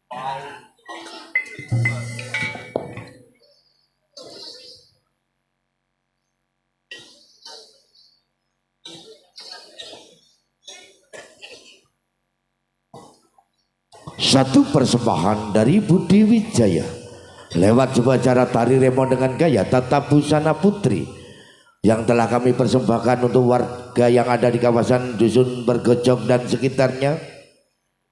Satu persembahan dari Budi Wijaya lewat sebuah cara tari remo dengan gaya Tata Busana Putri yang telah kami persembahkan untuk warga yang ada di kawasan Dusun Bergojong dan sekitarnya,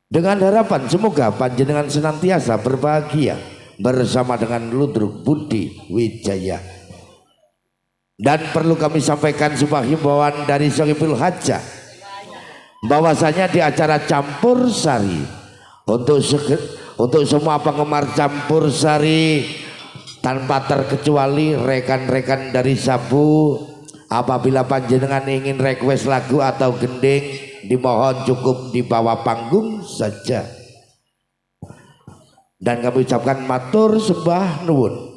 dengan harapan semoga panjenengan senantiasa berbahagia bersama dengan Ludruk Budi Wijaya. Dan perlu kami sampaikan sebuah himbauan dari Sohibul Hajah bahwasanya di acara campur sari untuk semua penggemar campur sari tanpa terkecuali rekan-rekan dari Sabu, apabila panjenengan ingin request lagu atau gending dimohon cukup di bawah panggung saja. Dan kami ucapkan matur sembah nuwun.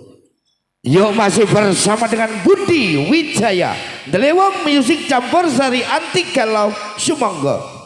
Yuk masih bersama dengan Budi Wijaya, Delewong Musik Campur Sari Anti Galau Sumangga.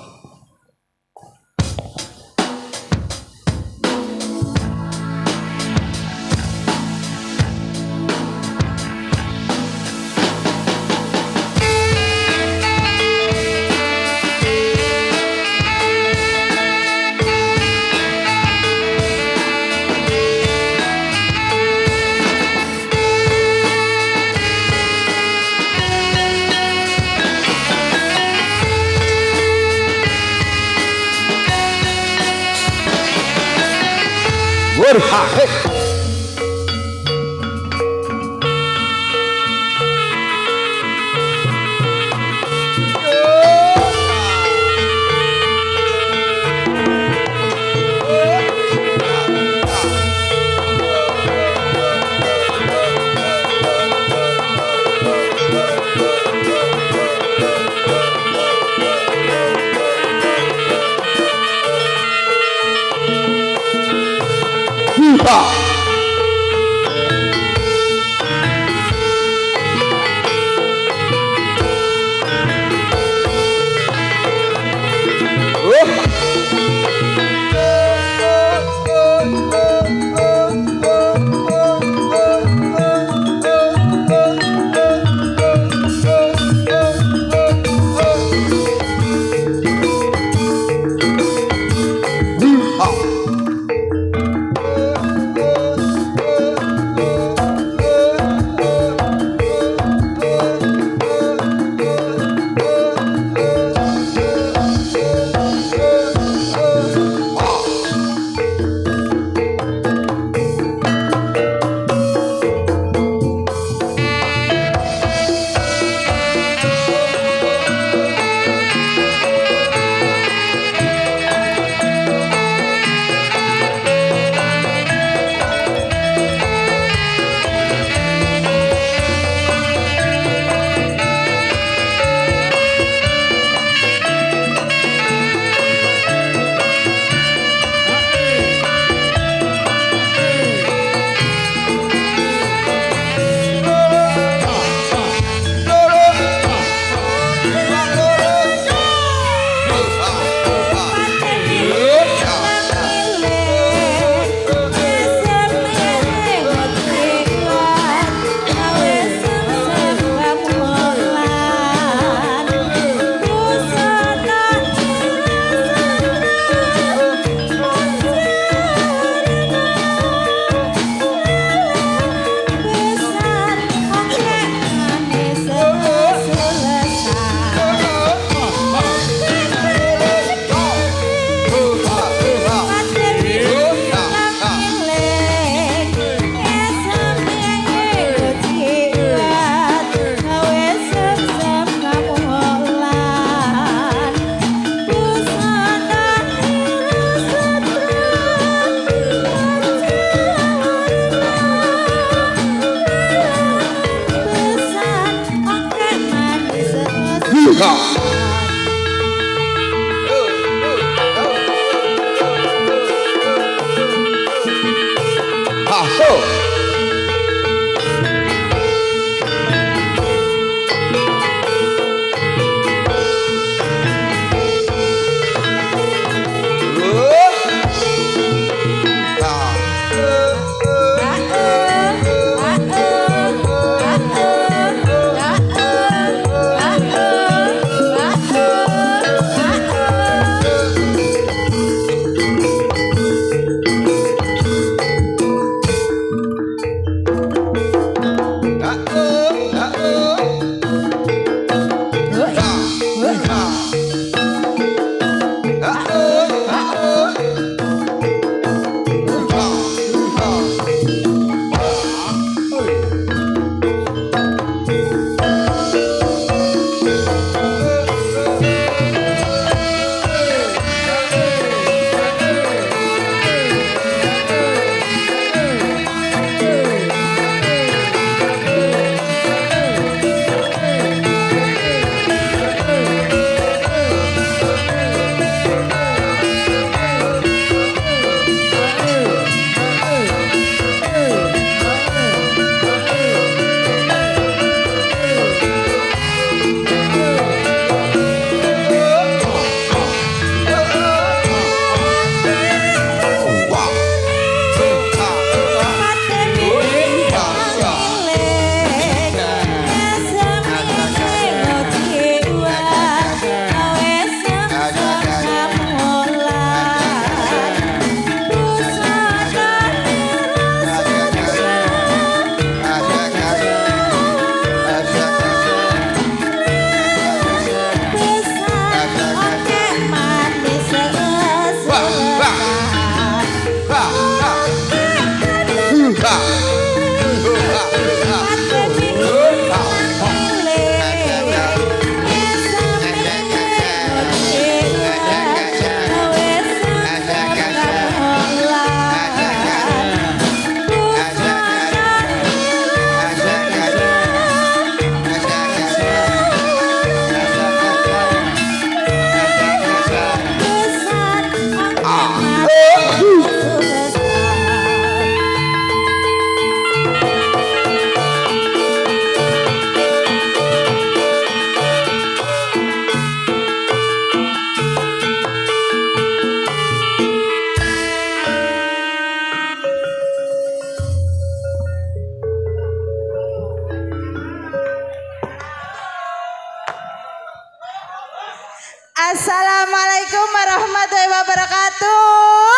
Assalamualaikum warahmatullahi wabarakatuh.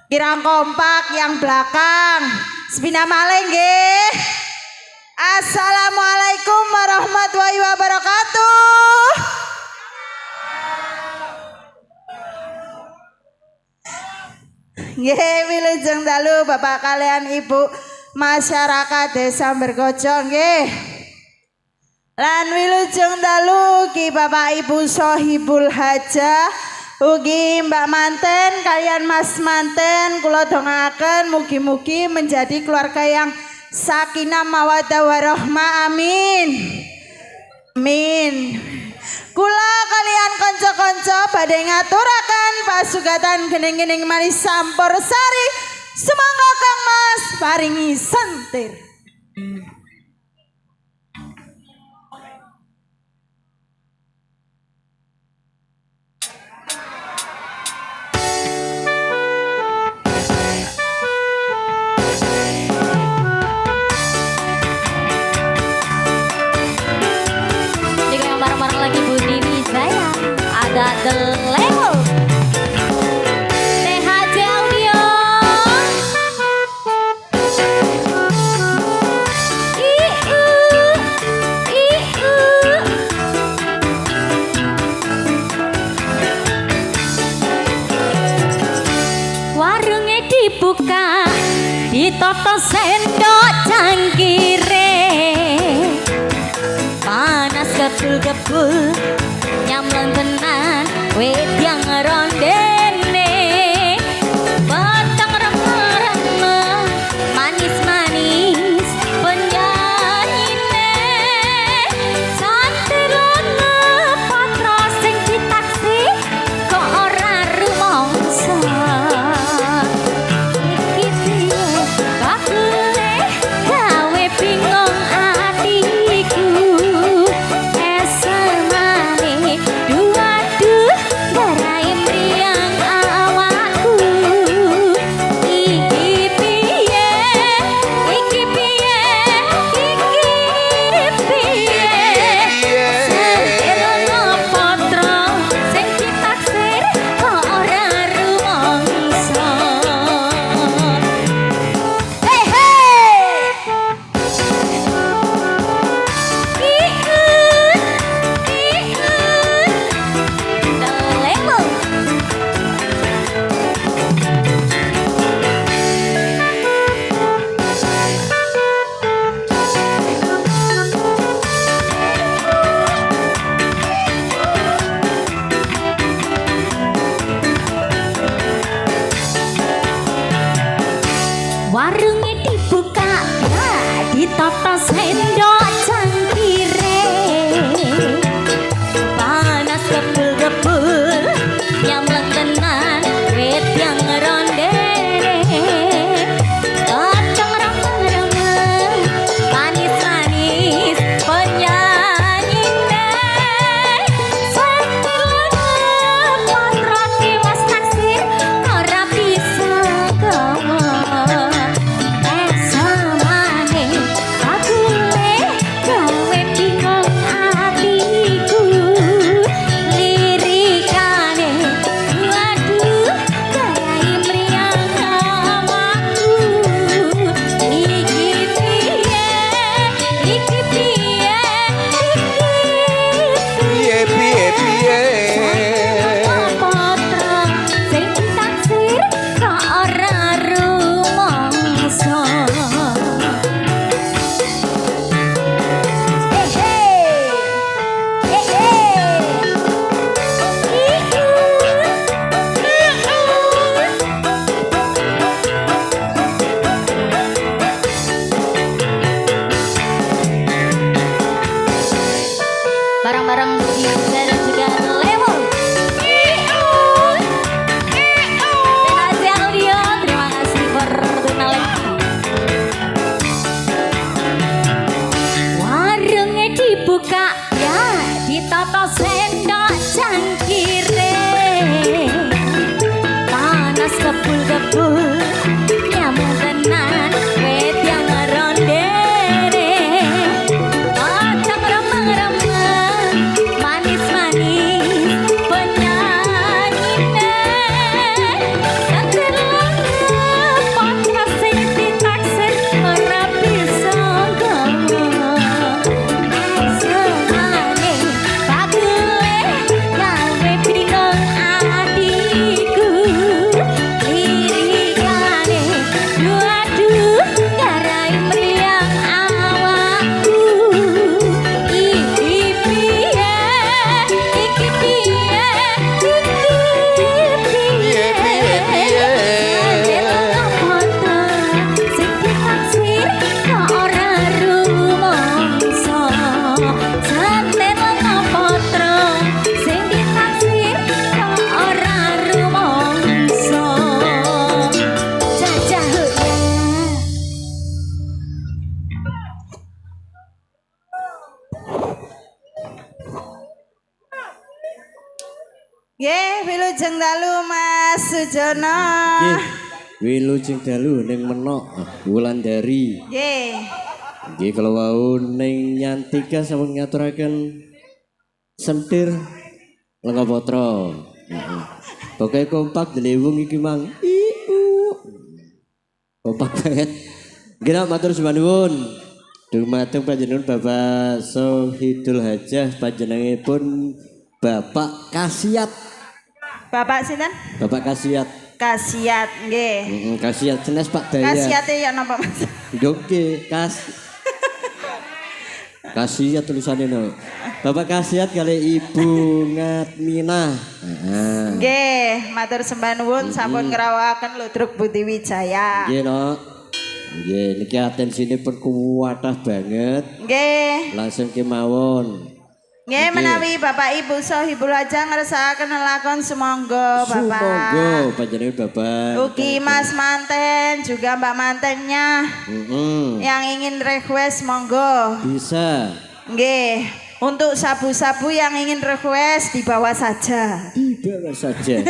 Kirang kompak yang belakang. Sepina malih nggih. Assalamualaikum warahmatullahi wabarakatuh. Nggih, wilujeng dalu Bapak kalian Ibu masyarakat Desa Berkojo nggih. Lan wilujeng dalu ki Bapak Ibu Sohibul Hajah ugi Mbak Manten kalian Mas Manten kula dongaaken mugi-mugi menjadi keluarga yang sakinah mawaddah warahmah amin. Amin. Kula kalian kanca-kanca badhe ngaturaken pasugatan gening-gening manis sampur sari semangga Kang Mas paringi sentir. Lagi Budi Wijaya ada The Level THJ Audio warungnya dibuka ditoto sendok cangkire panas gebul-gebul nyamlang tenan wedang rondene batang remeh-remeh manis-manis penyanine santilane patra sing ditaksi kok ora rumangsa iki piye bakule gawe bingung atiku warungnya dibuka ditata sendok cangkire panas gebul-gebul nyamlang tenan wedang rondene kacang remeh-remeh manis-manis penyanyine santilane patra kiwas taksir ora bisa gawa samane aku Nggih, wilujeng dalu Mas Sujono. Nggih, wilujeng dalu ning menok Wulandari. Nggih. Nggih kalau wau ning Nyantika sampun ngaturaken sentir Lengopotra. Heeh. Pokoke kompak delewung iki mang. Kompak banget. Nggih nak matur sembah nuwun. Dumateng panjenengan Bapak Sohidul Hajah panjenenganipun Bapak Kasiat. Bapak sinten? Bapak Kasiat. Kasiat nggih. Kasiat jenis Pak Daya. Kasiate ya napa Mas? Oke, Kasiat tulisannya no. Bapak Kasiat kali Ibu Ngatminah. Nggih, matur sembah nuwun sampun ngrawakaken Ludruk Budi Wijaya. Nggih no. Nggih, niki atensinipun kuwatah banget. Nggih. Langsung kemawon. Nggih menawi Bapak Ibu Sohibul Hajah ngersakaken lakon sumangga Bapak. Sumangga panjenengan Bapak. Ugi Mas Manten juga Mbak Mantennya yang ingin request monggo. Bisa. Nggih. Untuk sabu-sabu yang ingin request dibawa saja. Dibawa saja.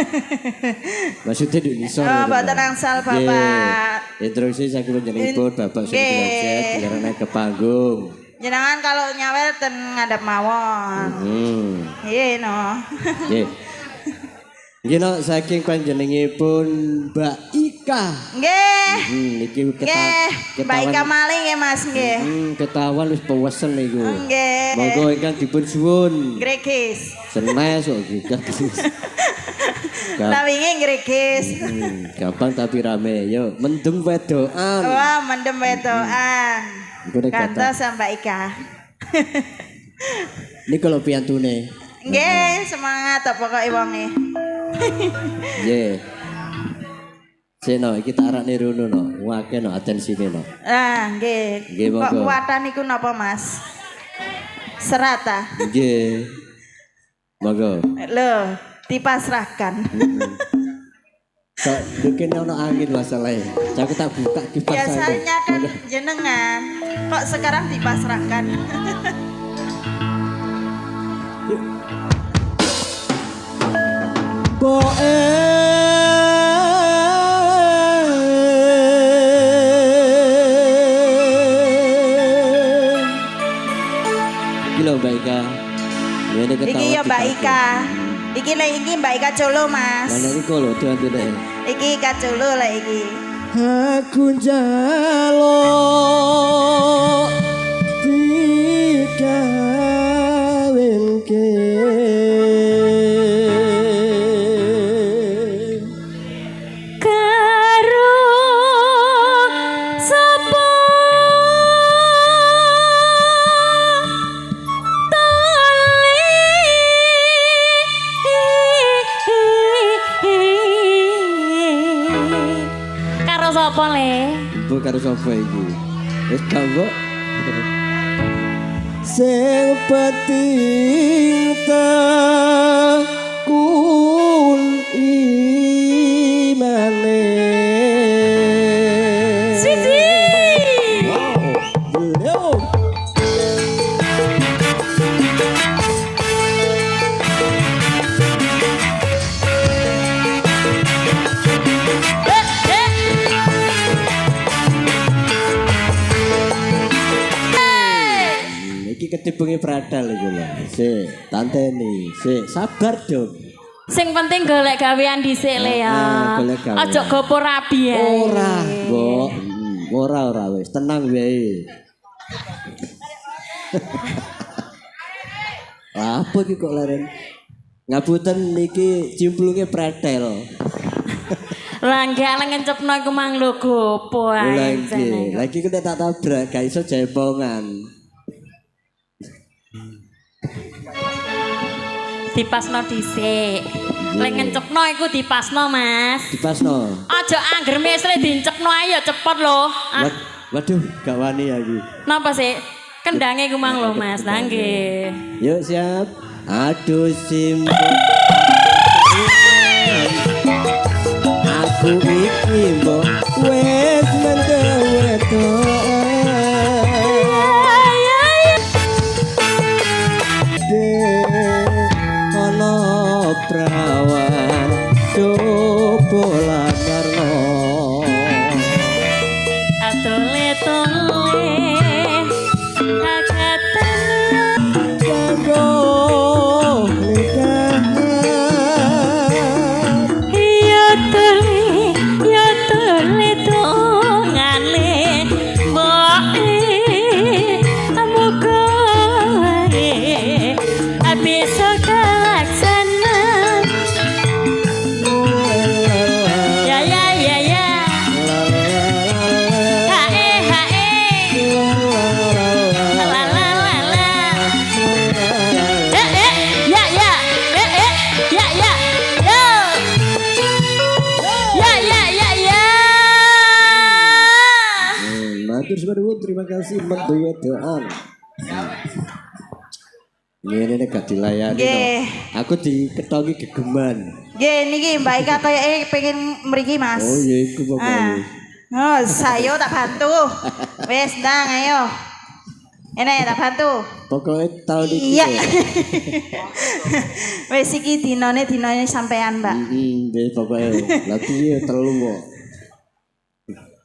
Maksudnya di Indonesia. Oh, Mbak Tenangsal Bapak. Introduksi saya panjenenganipun Bapak Sohibul Hajah diarani ke panggung. Jenengan kalau nyawer ten ngadap mawon. Iya no. Nggih. Nggih no saking panjenenganipun Mbak Ika. Nggih. Niki Nggih. Mbak Ika maling ya Mas nggih. Ketahuan wis pewesen niku. Nggih. Monggo ingkang dipun suwun. Gregis. Senes kok gratis. Lah wingi gregis. Gampang tapi rame. Yo, mendem wedokan. Wah, mendem wedokan. Kantos Mbak Ika. Ini kalau piantune. Nggih, semangat pokoke wonge. Nggih. Seno iki tak arakne rono no. Wake no atensine no. Ah, nggih. Nggih, Kok monggo. kuwatan niku napa, Mas? Serata. Nggih. Monggo. Loh, dipasrahkan. Kok mungkin ono angin masalahnya. Aku tak buka kipas. Biasanya kan jenengan. Kok sekarang dipasrahkan? Iki lho Mbak Ika. Iki ya Mbak Ika. Iki lek iki Mbak Ika Colo, Mas. Mana iki lho tuan-tuan. Iki Ika Colo lek iki. Aku njaluk dikawinke karo sapa karo sapa le? Bu karo sapa iki? Wis kanggo sing penting tekun imane. Siji. Wow. Iki ketipunge pradal iku lho. Sik, tanteni. Sik, sabar dong. Sing penting golek gawean dhisik le ya. golek gawean. Aja gopo rabi ae. Ora, Mbok. Ora wis, tenang wae. Apa iki kok leren? Ngapunten niki cimplunge pradal. Lah nggak ngencepno iku mang lho gopo ae. Lagi kena tak tabrak, gak iso jaipongan. Dipasno dhisik. Lek ngencepno iku dipasno, Mas. Dipasno. Aja angger mesle dincekno ae ya cepet lho. Waduh, gak wani aku. Napa sih? Kendange ku mang lho, Mas. Lah nggih. Yuk siap. Aduh simpen. Aku iki mbok wis mendeweto. Ono prawo terima kasih menduet-duaan. Ini nek gak dilayani Nggih. no. Aku diketongi gegeman. Nggih niki Mbak Ika kayake pengen mriki Mas. Oh iya iku Ah. pokoknya. Oh, sayo tak bantu. Wes ndang ayo. Enak tak bantu. Pokoknya tahun ini. Iya. Wes iki dinane sampean, Mbak. Deh pokoknya. Lagi ya terlalu kok.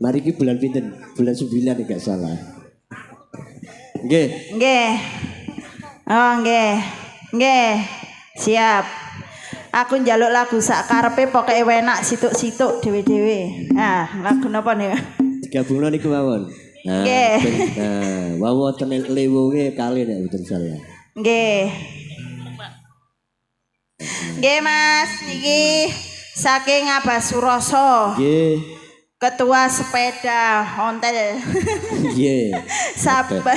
Mari ki bulan pinten? Bulan 9 nek gak salah. Nggih. Nggih. Oh, nggih. Nggih. Siap. Aku njaluk lagu sak karepe pokoke enak situk-situk dhewe-dhewe. Nah, lagu napa nih? Digabungno niku mawon. Nah, Nggih. nah, wawoten lewunge kali nek mboten salah. Nggih. Nggih, Mas. Niki saking Abah Suroso, Nggih. Ketua Sepeda Ontel. Nggih. Sabar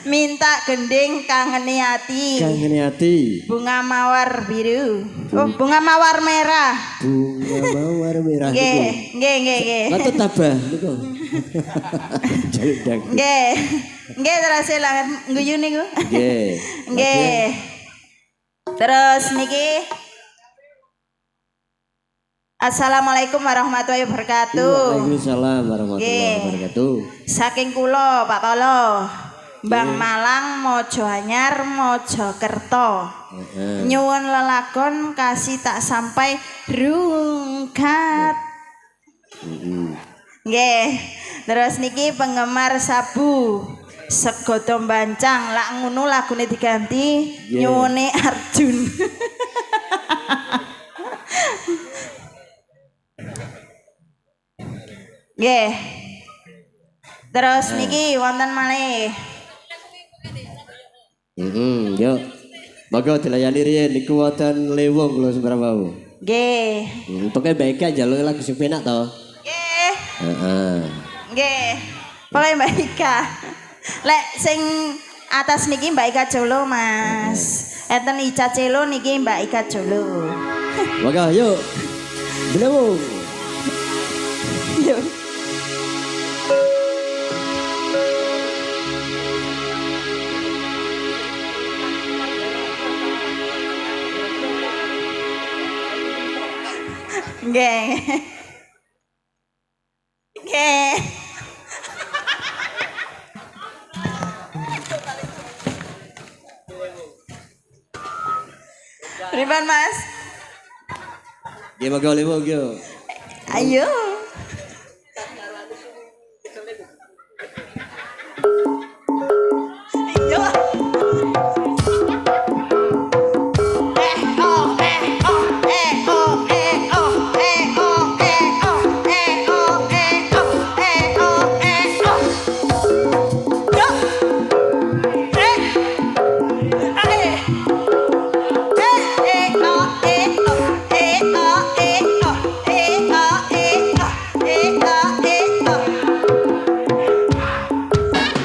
minta gending kangeni ati. Kangeni ati. Bunga mawar biru. Oh, bunga mawar merah. Bunga mawar merah niku. Nggih, nggih, nggih, nggih. Patut tabah niku. Jaluk dang. Nggih. Nggih terus lah guyu niku. Nggih. Nggih. Terus niki Assalamualaikum warahmatullahi wabarakatuh. Waalaikumsalam warahmatullahi wabarakatuh. Saking kula Pak Kolo, Bang Malang, Mojoanyar, Mojokerto. Nyuwun lelagon kasih tak sampai rungkat. Nggih. Terus niki penggemar sabu Segodo Bancang, lak ngono lagune diganti nyuwune Arjun. Nggih. Terus niki wonten malih. Yuk. Monggo dilayani riyen niku wonten lewung kula sembarang wau. Nggih. Pokoke baik aja jaluk lagu sing penak to. Nggih. Heeh. Nggih. Pokoke Mbak Ika. Lek sing atas niki Mbak Ika Jolo, Mas. Enten Ica Celo niki Mbak Ika Jolo. Monggo yuk. Belewung. Yuk. Nggih. Nggih. Pripun Mas? Nggih monggo lewung yo. Ayo.